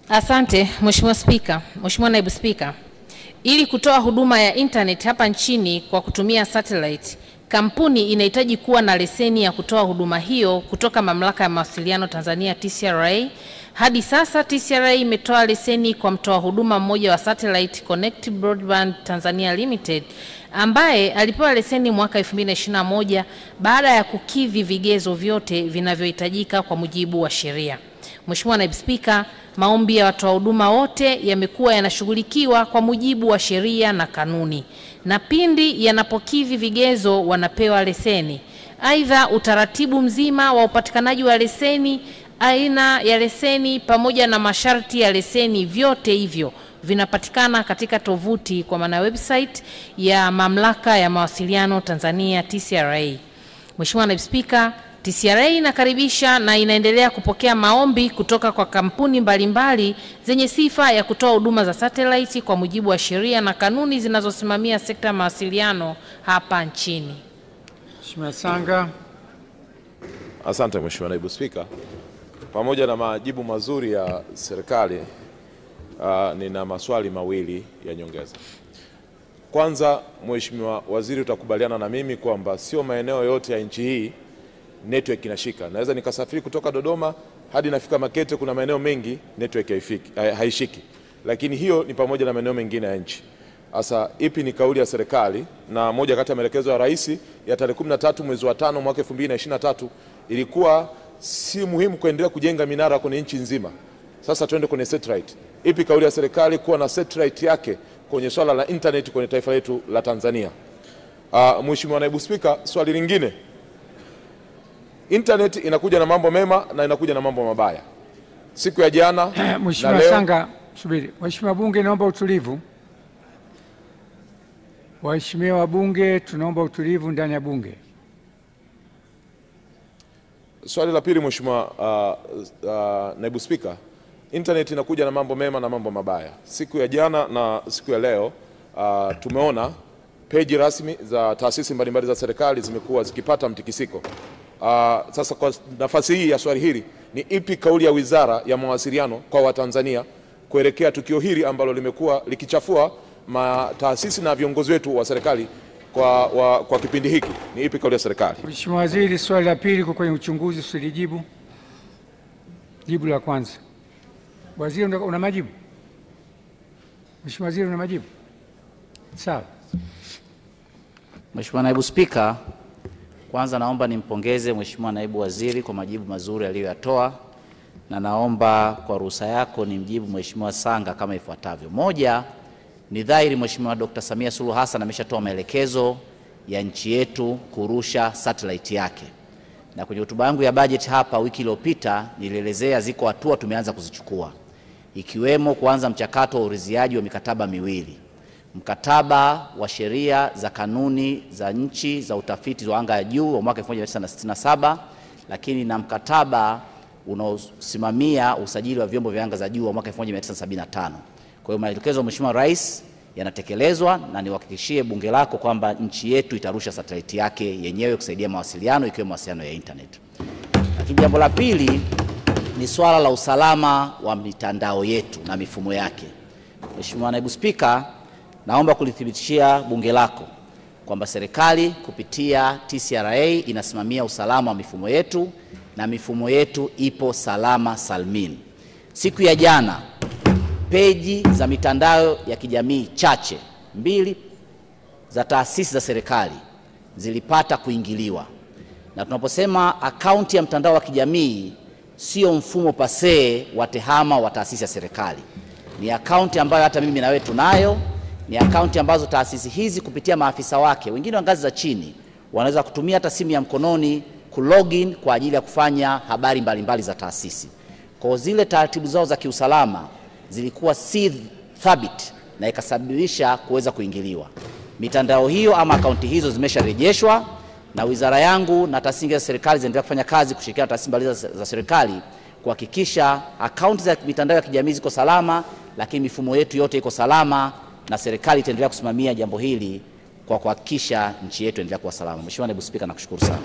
Asante Mheshimiwa Spika. Mheshimiwa Naibu Spika, ili kutoa huduma ya internet hapa nchini kwa kutumia satellite, kampuni inahitaji kuwa na leseni ya kutoa huduma hiyo kutoka Mamlaka ya Mawasiliano Tanzania TCRA. Hadi sasa TCRA imetoa leseni kwa mtoa huduma mmoja wa Satellite Connect Broadband Tanzania Limited ambaye alipewa leseni mwaka 2021 baada ya kukidhi vigezo vyote vinavyohitajika kwa mujibu wa sheria. Mheshimiwa Naibu Spika, maombi ya watoa huduma wote yamekuwa yanashughulikiwa kwa mujibu wa sheria na kanuni, na pindi yanapokidhi vigezo wanapewa leseni. Aidha, utaratibu mzima wa upatikanaji wa leseni, aina ya leseni pamoja na masharti ya leseni, vyote hivyo vinapatikana katika tovuti kwa maana website ya Mamlaka ya Mawasiliano Tanzania TCRA. Mheshimiwa Naibu Spika, TCRA inakaribisha na inaendelea kupokea maombi kutoka kwa kampuni mbalimbali zenye sifa ya kutoa huduma za satellite kwa mujibu wa sheria na kanuni zinazosimamia sekta ya mawasiliano hapa nchini. Mheshimiwa Sanga. Asante Mheshimiwa Naibu Spika. Pamoja na majibu mazuri ya serikali, nina maswali mawili ya nyongeza. Kwanza, Mheshimiwa Waziri, utakubaliana na mimi kwamba sio maeneo yote ya nchi hii network inashika. Naweza nikasafiri kutoka Dodoma hadi nafika Makete, kuna maeneo mengi network haishiki. Lakini hiyo ni pamoja na maeneo mengine ya nchi. Sasa ipi ni kauli ya serikali? Na moja kati ya maelekezo ya Rais ya tarehe 13 mwezi wa 5 mwaka 2023 ilikuwa si muhimu kuendelea kujenga minara kwenye nchi nzima. Sasa tuende kwenye satellite. Ipi kauli ya serikali kuwa na satellite yake kwenye swala la internet kwenye taifa letu la Tanzania? Mheshimiwa Naibu Spika, swali lingine. Internet inakuja na mambo mema na inakuja na mambo mabaya. Siku ya jana Mheshimiwa Sanga, subiri. Mheshimiwa Bunge, naomba utulivu. Waheshimiwa wabunge, tunaomba utulivu ndani ya bunge. Swali la pili, Mheshimiwa Naibu Spika, internet inakuja na mambo mema na mambo mabaya. Siku ya jana na siku ya leo tumeona peji rasmi za taasisi mbalimbali za serikali zimekuwa zikipata mtikisiko. Sasa kwa nafasi hii ya swali hili, ni ipi kauli ya Wizara ya Mawasiliano kwa Watanzania kuelekea tukio hili ambalo limekuwa likichafua taasisi na viongozi wetu wa serikali kwa kipindi hiki? Ni ipi kauli ya serikali? Mheshimiwa Waziri, swali la pili kwa kwenye uchunguzi, usilijibu. Jibu la kwanza. Waziri, una majibu? Mheshimiwa Waziri, una majibu? Sawa. Mheshimiwa Naibu Spika, kwanza naomba nimpongeze Mheshimiwa Naibu Waziri kwa majibu mazuri aliyoyatoa, na naomba kwa ruhusa yako nimjibu Mheshimiwa Sanga kama ifuatavyo. Moja, ni dhahiri Mheshimiwa Dr. Samia Suluhu Hassan ameshatoa maelekezo ya nchi yetu kurusha satellite yake. Na kwenye hotuba yangu ya budget hapa wiki iliyopita nilielezea ziko hatua tumeanza kuzichukua, ikiwemo kuanza mchakato wa uridhiaji wa mikataba miwili. Mkataba wa sheria za kanuni za nchi za utafiti wa anga ya juu wa mwaka 1967, lakini na mkataba unaosimamia usajili wa vyombo vya anga za juu wa mwaka 1975. Kwa hiyo maelekezo ya Mheshimiwa Rais yanatekelezwa, na niwahakikishie bunge lako kwamba nchi yetu itarusha satellite yake yenyewe kusaidia mawasiliano, ikiwemo mawasiliano ya internet. Lakini jambo la pili ni swala la usalama wa mitandao yetu na mifumo yake. Mheshimiwa Naibu Spika, naomba kulithibitishia bunge lako kwamba serikali kupitia TCRA inasimamia usalama wa mifumo yetu na mifumo yetu ipo salama salmin. Siku ya jana peji za mitandao ya kijamii chache mbili za taasisi za serikali zilipata kuingiliwa. Na tunaposema akaunti ya mtandao wa kijamii sio mfumo pasee wa tehama wa taasisi ya serikali. Ni akaunti ambayo hata mimi na wewe tunayo. Ni akaunti ambazo taasisi hizi kupitia maafisa wake, wengine wa ngazi za chini, wanaweza kutumia hata simu ya mkononi kulogin kwa ajili ya kufanya habari mbalimbali za taasisi. Kwa zile taratibu zao za kiusalama zilikuwa si thabiti na ikasababisha kuweza kuingiliwa. Mitandao hiyo ama akaunti hizo zimesharejeshwa, na wizara yangu na taasisi za serikali zinaendelea kufanya kazi kushirikiana na taasisi mbalimbali za serikali kuhakikisha akaunti za mitandao ya kijamii ziko salama, lakini mifumo yetu yote iko salama, na serikali itaendelea kusimamia jambo hili kwa kuhakikisha nchi yetu endelea kuwa salama. Mheshimiwa Naibu Spika, nakushukuru sana.